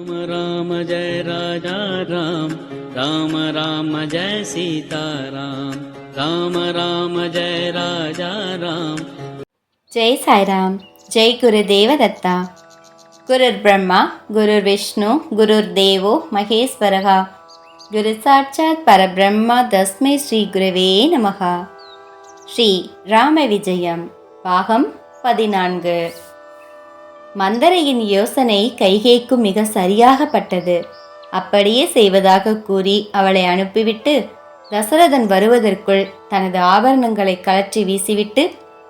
राम राम जय राजा राम, राम राम जय सीता राम, राम राम जय राजा राम. जय साईराम. जय गुरुदेव दत्ता. गुरुर् ब्रह्मा गुरुर् विष्णु गुरुर्देवो महेश्वरः, குரு சாட்சாத் பரபிரம்மா தஸ்மை ஸ்ரீ குருவே நமஹ. ஸ்ரீ ராம விஜயம் பாகம் 14. மந்தரையின் யோசனை கைகேய்க்கு மிக சரியாகப்பட்டது. அப்படியே செய்வதாக கூறி அவளை அனுப்பிவிட்டு தசரதன் வருவதற்குள் தனது ஆபரணங்களை கழற்றி வீசிவிட்டு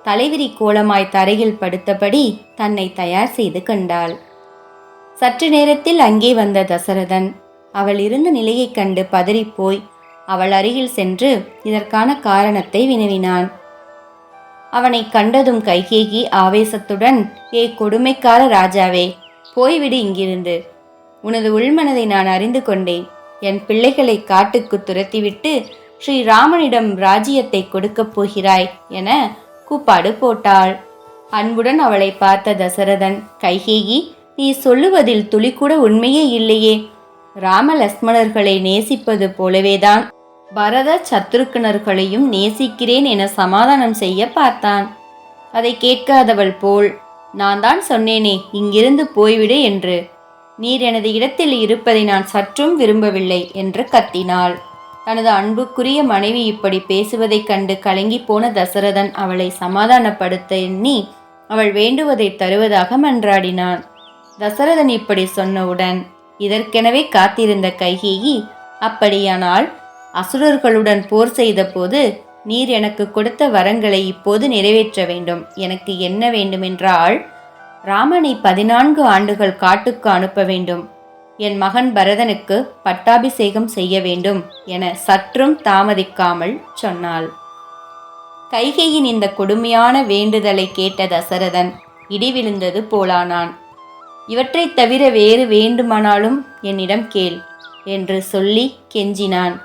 தலைவிரி கோலமாய் தரையில் படுத்தபடி தன்னை தயார் செய்து கொண்டாள். சற்று நேரத்தில் அங்கே வந்த தசரதன் அவள் இருந்த நிலையைக் கண்டு பதறிப்போய் அவள் அருகில் சென்று இதற்கான காரணத்தை வினவினான். அவனை கண்டதும் கைகேயி ஆவேசத்துடன், ஏ கொடுமைக்கார ராஜாவே, போய்விடு இங்கிருந்து. உனது உள்மனதை நான் அறிந்து கொண்டேன். என் பிள்ளைகளை காட்டுக்கு துரத்திவிட்டு ஸ்ரீராமனிடம் ராஜ்யத்தை கொடுக்கப் போகிறாய் என கூப்பாடு போட்டாள். அன்புடன் அவளை பார்த்த தசரதன், கைகேயி, நீ சொல்லுவதில் துளிக்கூட உண்மையே இல்லையே. ராம லக்ஷ்மணர்களை நேசிப்பது போலவேதான் பரத சத்ருக்கனர்களையும் நேசிக்கிறேன் என சமாதானம் செய்ய பார்த்தான். அதை கேட்காதவள் போல், நான் தான் சொன்னேனே இங்கிருந்து போய்விடு என்று. நீர் எனது இடத்தில் இருப்பதை நான் சற்றும் விரும்பவில்லை என்று கத்தினாள். தனது அன்புக்குரிய மனைவி இப்படி பேசுவதைக் கண்டு கலங்கி போன தசரதன் அவளை சமாதானப்படுத்த எண்ணி அவள் வேண்டுவதை தருவதாக மன்றாடினான். தசரதன் இப்படி சொன்னவுடன் இதற்கெனவே காத்திருந்த கைகேயி, அப்படியானால் அசுரர்களுடன் போர் செய்த போது நீர் எனக்கு கொடுத்த வரங்களை இப்போது நிறைவேற்ற வேண்டும். எனக்கு என்ன வேண்டுமென்றால், ராமனை 14 ஆண்டுகள் காட்டுக்கு அனுப்ப வேண்டும். என் மகன் பரதனுக்கு பட்டாபிஷேகம் செய்ய வேண்டும் என சற்றும் தாமதிக்காமல் சொன்னாள். கைகேயின் இந்த கொடுமையான வேண்டுதலை கேட்ட தசரதன் இடி விழுந்தது போலானான். இவற்றை தவிர வேறு வேண்டுமானாலும் என்னிடம் கேள் என்று சொல்லி கெஞ்சினான்.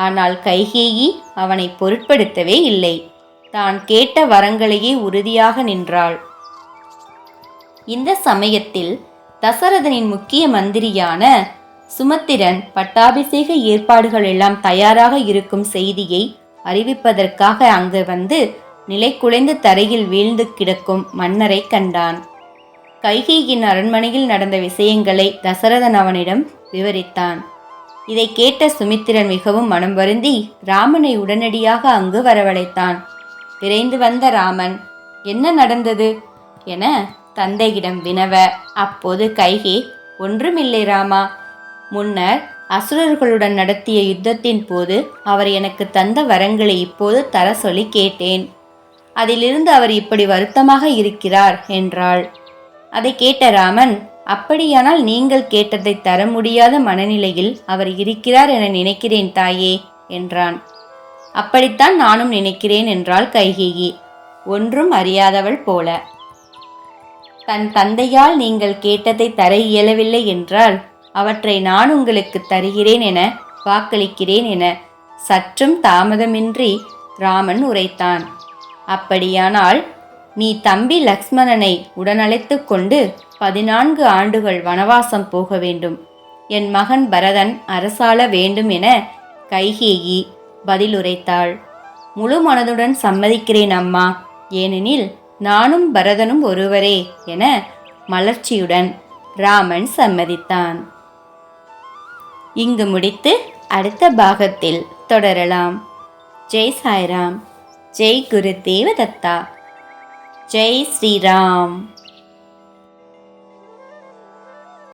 ஆனால் கைகேயி அவனை பொருட்படுத்தவே இல்லை. தான் கேட்ட வரங்களையே உறுதியாக நின்றாள். இந்த சமயத்தில் தசரதனின் முக்கிய மந்திரியான சுமத்திரன் பட்டாபிஷேக ஏற்பாடுகள் எல்லாம் தயாராக இருக்கும் செய்தியை அறிவிப்பதற்காக அங்கு வந்து நிலை குலைந்து தரையில் வீழ்ந்து கிடக்கும் மன்னரை கண்டான். கைகேயின் அரண்மனையில் நடந்த விஷயங்களை தசரதன் அவனிடம் விவரித்தான். இதை கேட்ட சுமித்திரன் மிகவும் மனம் வருந்தி ராமனை உடனடியாக அங்கு வரவழைத்தான். விரைந்து வந்த ராமன், என்ன நடந்தது என தந்தையிடம் வினவ, அப்போது கைகே, ஒன்றுமில்லை ராமா. முன்னர் அசுரர்களுடன் நடத்திய யுத்தத்தின் போது அவர் எனக்கு தந்த வரங்களை இப்போது தர சொல்லி கேட்டேன். அதிலிருந்து அவர் இப்படி வருத்தமாக இருக்கிறார் என்றாள். அதை கேட்ட ராமன், அப்படியானால் நீங்கள் கேட்டதை தர முடியாத மனநிலையில் அவர் இருக்கிறார் என நினைக்கிறேன் தாயே என்றான். அப்படித்தான் நானும் நினைக்கிறேன் என்றாள் கைகேயி, ஒன்றும் அறியாதவள் போல. தன் தந்தையால் நீங்கள் கேட்டதை தர இயலவில்லை என்றால் அவற்றை நான் உங்களுக்கு தருகிறேன் என வாக்களிக்கிறேன் என சற்றும் தாமதமின்றி ராமன் உரைத்தான். அப்படியானால் நீ தம்பி லக்ஷ்மணனை உடனழைத்து கொண்டு 14 ஆண்டுகள் வனவாசம் போக வேண்டும். என் மகன் பரதன் அரசாள வேண்டும் என கைகேயி பதிலுரைத்தாள். முழு மனதுடன் சம்மதிக்கிறேன் அம்மா, ஏனெனில் நானும் பரதனும் ஒருவரே என மலர்ச்சியுடன் ராமன் சம்மதித்தான். இங்கு முடித்து அடுத்த பாகத்தில் தொடரலாம். ஜெய் சாய்ராம். ஜெய் குருதேவ தத்தா. ஜெய் ஸ்ரீராம்.